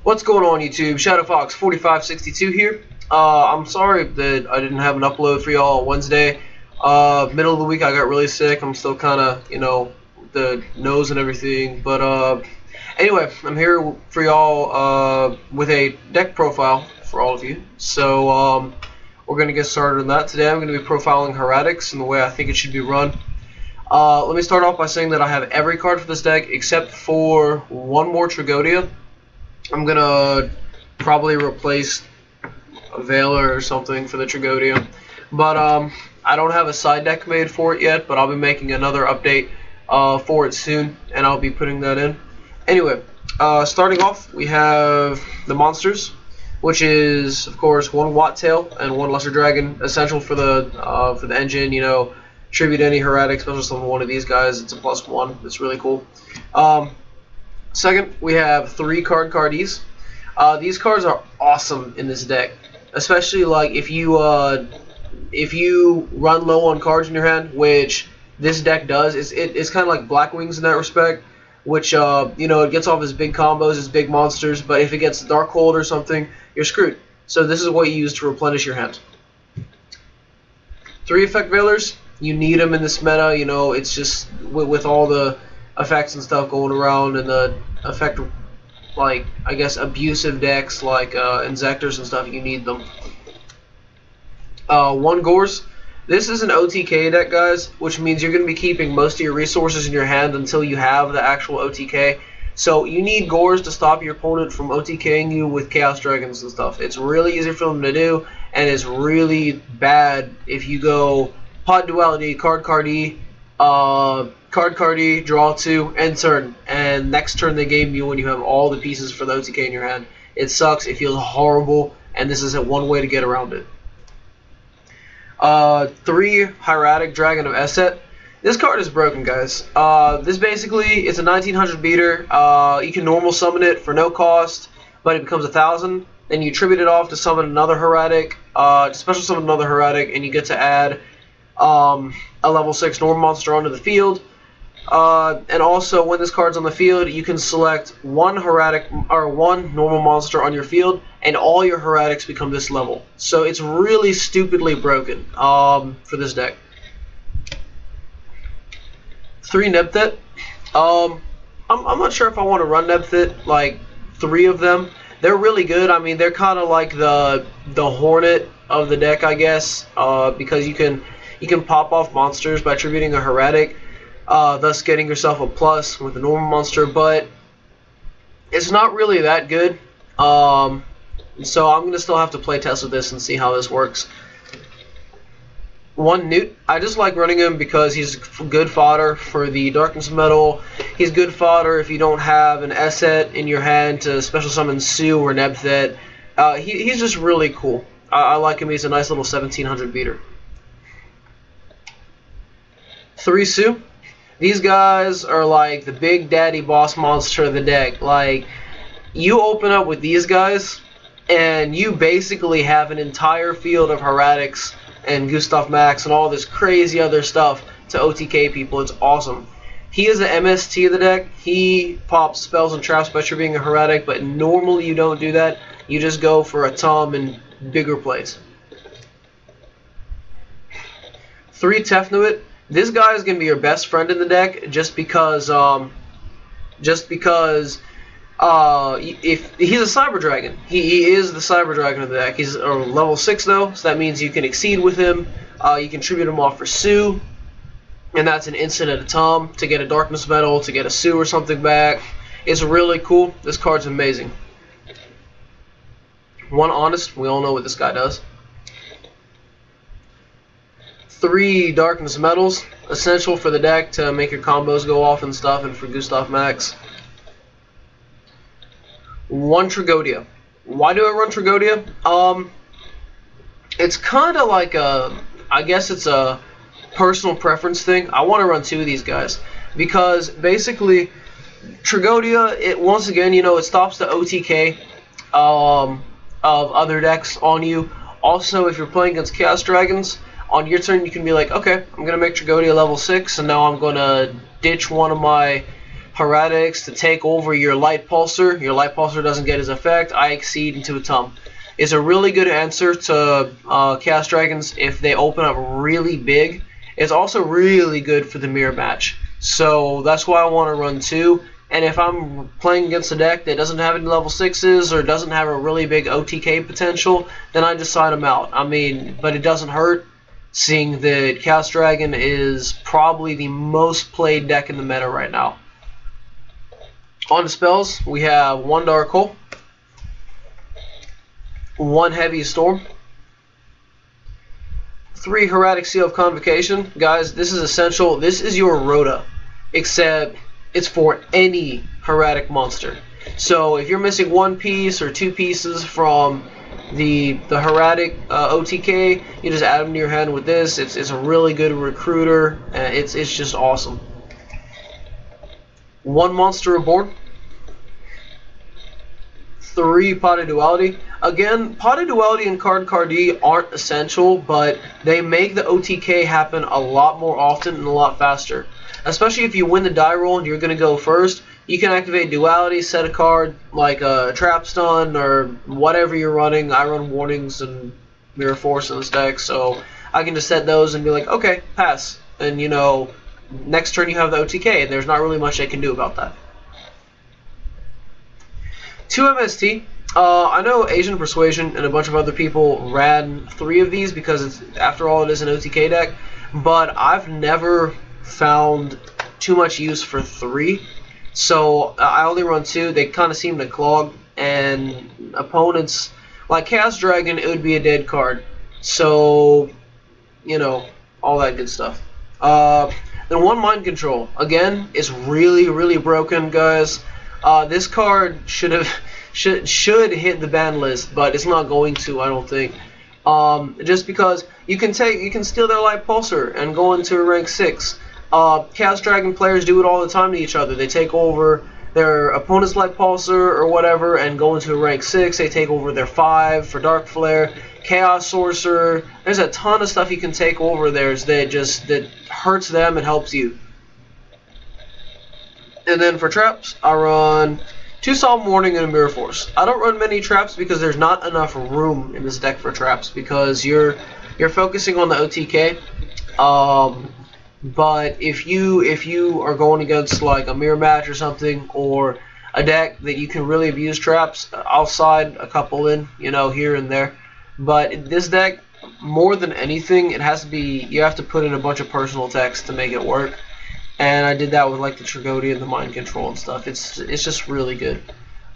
What's going on YouTube? ShadowFox4562 here. I'm sorry that I didn't have an upload for y'all on Wednesday. Middle of the week I got really sick. I'm still kind of, the nose and everything. But anyway, I'm here for y'all with a deck profile for all of you. So we're going to get started on that. Today I'm going to be profiling Hieratics in the way I think it should be run. Let me start off by saying that I have every card for this deck except for one more Tragodia. I'm gonna probably replace a Veiler or something for the Tragodia, but I don't have a side deck made for it yet, but I'll be making another update for it soon, and I'll be putting that in. Anyway, starting off, we have the monsters, which is of course one Watt-tail and one Lesser Dragon, essential for the engine. Tribute any Hieratic, special summon one of these guys. It's a +1. It's really cool. Second, we have 3 Cardies. These cards are awesome in this deck, especially like if you run low on cards in your hand, which this deck does. It's kind of like Black Wings in that respect, which it gets off as big combos, as big monsters, but if it gets Darkhold or something, you're screwed. So this is what you use to replenish your hand. 3 Effect Veilers. You need them in this meta. It's just with all the effects and stuff going around, and the effect, like, I guess, abusive decks like Inzectors and stuff, you need them. 1 Gores. This is an OTK deck, guys, which means you're going to be keeping most of your resources in your hand until you have the actual OTK. So you need Gores to stop your opponent from OTKing you with Chaos Dragons and stuff. It's really easy for them to do, and it's really bad if you go Pot Duality, Cardie, draw 2, end turn, and next turn they game you when you have all the pieces for the OTK in your hand. It sucks, it feels horrible, and this is one way to get around it. 3 Hieratic Dragon of Esset. This card is broken, guys. This basically is a 1900 beater. You can normal summon it for no cost, but it becomes 1000. Then you tribute it off to summon another Hieratic, special summon another Hieratic, and you get to add a level 6 normal monster onto the field. And also, when this card's on the field, you can select one normal monster on your field, and all your Hieratics become this level. So it's really stupidly broken for this deck. 3 Nebthit. I'm not sure if I want to run Nebthit, like 3 of them. They're really good. I mean, they're kind of like the Hornet of the deck, I guess, because you can pop off monsters by tributing a Hieratic, thus getting yourself a plus with a normal monster, but it's not really that good. So I'm going to still have to play test with this and see how this works. 1 Newt. I just like running him because he's good fodder for the Darkness Metal. He's good fodder if you don't have an Esset in your hand to special summon Sue or Nebthit. He's just really cool. I like him. He's a nice little 1700 beater. 3 Sue. These guys are like the big daddy boss monster of the deck. Like, you open up with these guys, and you basically have an entire field of Hieratics and Gustav Max and all this crazy other stuff to OTK people. It's awesome. He is the MST of the deck. He pops spells and traps by tributing a Hieratic, but normally you don't do that. You just go for a Tom and bigger plays. 3 Tefnuit. This guy is going to be your best friend in the deck, just because if he's a Cyber Dragon. He is the Cyber Dragon of the deck. He's level 6 though, so that means you can exceed with him. You can tribute him off for Sue, and that's an instant at a Tom to get a Darkness Metal, to get a Sue or something back. It's really cool. This card's amazing. 1 Honest. We all know what this guy does. 3 Darkness Metals, essential for the deck to make your combos go off and stuff, and for Gustav Max. 1 Tragodia. Why do I run Tragodia? It's kind of like I guess it's a personal preference thing. I want to run 2 of these guys because basically Tragodia, once again, it stops the OTK of other decks on you. Also, if you're playing against Chaos Dragons, on your turn you can be like, okay, I'm going to make Tragodia level 6, and now I'm going to ditch one of my Hieratics to take over your Light Pulsar. Your Light Pulsar doesn't get his effect. I Exceed into a Tum. It's a really good answer to Chaos Dragons if they open up really big. It's also really good for the mirror match. So that's why I want to run 2. And if I'm playing against a deck that doesn't have any level 6s or doesn't have a really big OTK potential, then I just side them out. I mean, but it doesn't hurt, seeing that Chaos Dragon is probably the most played deck in the meta right now. On to spells, we have 1 Dark Hole, 1 Heavy Storm, 3 Hieratic Seal of Convocation. Guys, this is essential. This is your Rhoda, except it's for any Hieratic monster. So if you're missing 1 piece or 2 pieces from the Hieratic OTK, you just add them to your hand with this. It's a really good recruiter. It's just awesome. 1 Monster Reborn, 3 Pot of Duality. Again, Pot of Duality and Card-Cardi aren't essential, but they make the OTK happen a lot more often and a lot faster. Especially if you win the die roll and you're going to go first, you can activate Duality, set a card like a Trap Stun or whatever you're running. I run Warnings and Mirror Force in this deck, so I can just set those and be like, okay, pass. And, you know, next turn you have the OTK, and there's not really much I can do about that. 2 MST. I know Asian Persuasion and a bunch of other people ran 3 of these because, after all, it is an OTK deck, but I've never found too much use for 3, so I only run 2. They kind of seem to clog, and opponents like Chaos Dragon, it would be a dead card, so you know, all that good stuff. Then 1 Mind Control, again, is really broken, guys. This card should hit the ban list, but it's not going to, I don't think. Just because you can steal their Light Pulsar and go into a rank 6. Chaos Dragon players do it all the time to each other. They take over their opponent's Light Pulsar or whatever and go into a rank 6. They take over their 5 for Dark Flare, Chaos Sorcerer. There's a ton of stuff you can take over there that hurts them and helps you. And then for traps, I run 2 Solemn Warning and a Mirror Force. I don't run many traps because there's not enough room in this deck for traps because you're focusing on the OTK. But if you are going against like a mirror match or something, or a deck that you can really abuse traps, I'll side a couple in, you know, here and there. But this deck, more than anything, you have to put in a bunch of personal text to make it work. And I did that with like the Tragody and the Mind Control and stuff. It's just really good.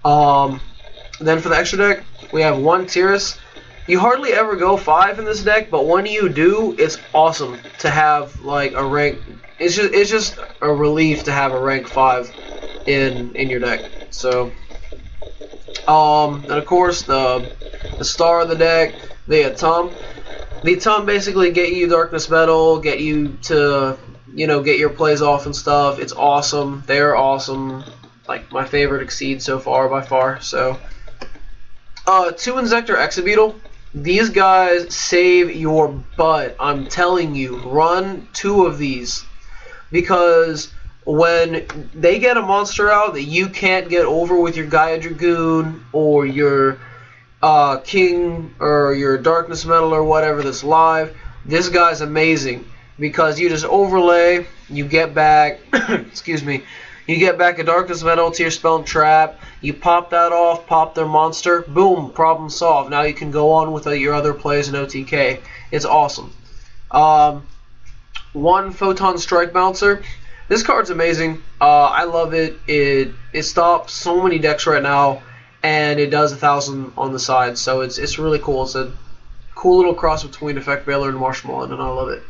Then for the extra deck, we have 1 Tiras. You hardly ever go 5 in this deck, but when you do, it's awesome to have like a rank. It's just a relief to have a rank 5 in your deck. So, and of course the star of the deck, the Tum. The Tum basically get you Darkness Metal, get you to, you know, get your plays off and stuff. It's awesome. They're awesome. Like my favorite Exceed so far by far. So, 2 Insector Exabeetle. These guys save your butt. I'm telling you, run 2 of these, because when they get a monster out that you can't get over with your Gaia Dragoon or your King or your Darkness Metal or whatever that's live, this guy's amazing because you just overlay, you get back, excuse me, you get back a Darkness Metal to your spell and trap, you pop that off, pop their monster, boom, problem solved. Now you can go on with your other plays in OTK. It's awesome. 1 Photon Strike Bouncer. This card's amazing. I love it. It stops so many decks right now, and it does 1,000 on the side, so it's really cool. It's a cool little cross between Effect Veiler and Marshmallow, and I love it.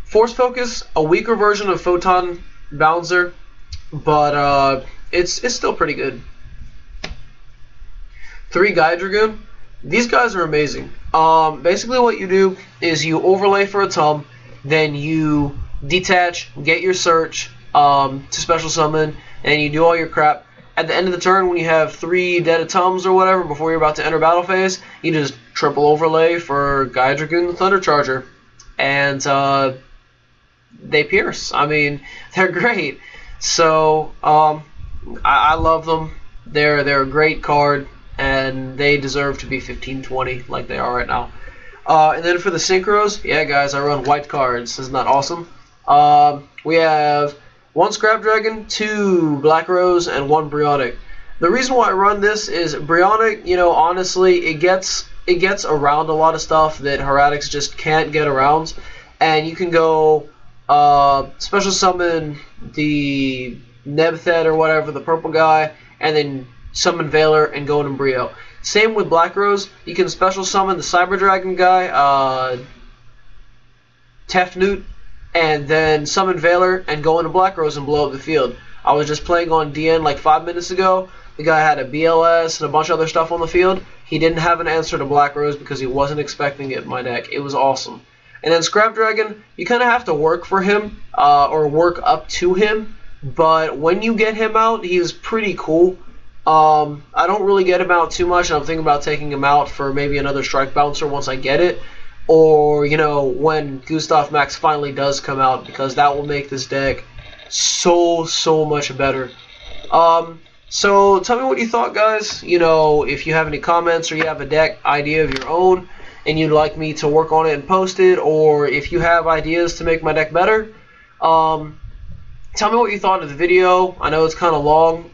Force Focus, a weaker version of Photon Bouncer, but it's still pretty good. 3 Gaia Dragoon. These guys are amazing. Basically what you do is you overlay for a Tum, then you detach, get your search to special summon, and you do all your crap. At the end of the turn, when you have 3 dead Tums or whatever, before you're about to enter battle phase, you just triple overlay for Gaia Dragoon and Thunder Charger. And they pierce. I mean, they're great. So I love them. They're a great card, and they deserve to be 15-20 like they are right now. And then for the synchros, yeah, guys, I run white cards. Isn't that awesome? We have 1 Scrap Dragon, 2 Black Rose, and 1 Briotic. The reason why I run this is Briotic, you know, honestly, it gets around a lot of stuff that Hieratics just can't get around, and you can go special summon the Nebthed or whatever, the purple guy, and then summon Valor and go in Brio. Same with Black Rose, you can special summon the Cyber Dragon guy, Tefnut, and then summon Valor and go into Black Rose and blow up the field. I was just playing on DN like 5 minutes ago. The guy had a BLS and a bunch of other stuff on the field. He didn't have an answer to Black Rose because he wasn't expecting it in my deck. It was awesome. And then Scrap Dragon, you kind of have to work for him, or work up to him. But when you get him out, he's pretty cool. I don't really get him out too much. I'm thinking about taking him out for maybe another Strike Bouncer once I get it. Or, you know, when Gustav Max finally does come out, because that will make this deck so much better. So tell me what you thought, guys. You know, if you have any comments or you have a deck idea of your own and you'd like me to work on it and post it, or if you have ideas to make my deck better, tell me what you thought of the video. I know it's kind of long.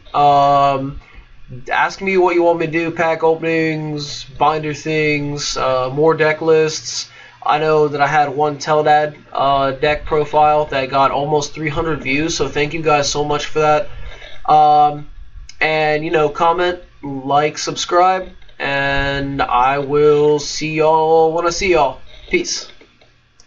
Ask me what you want me to do, pack openings, binder things, more deck lists. I know that I had one Teldad deck profile that got almost 300 views, so thank you guys so much for that. And, you know, comment, like, subscribe, and I will see y'all when I see y'all. Peace.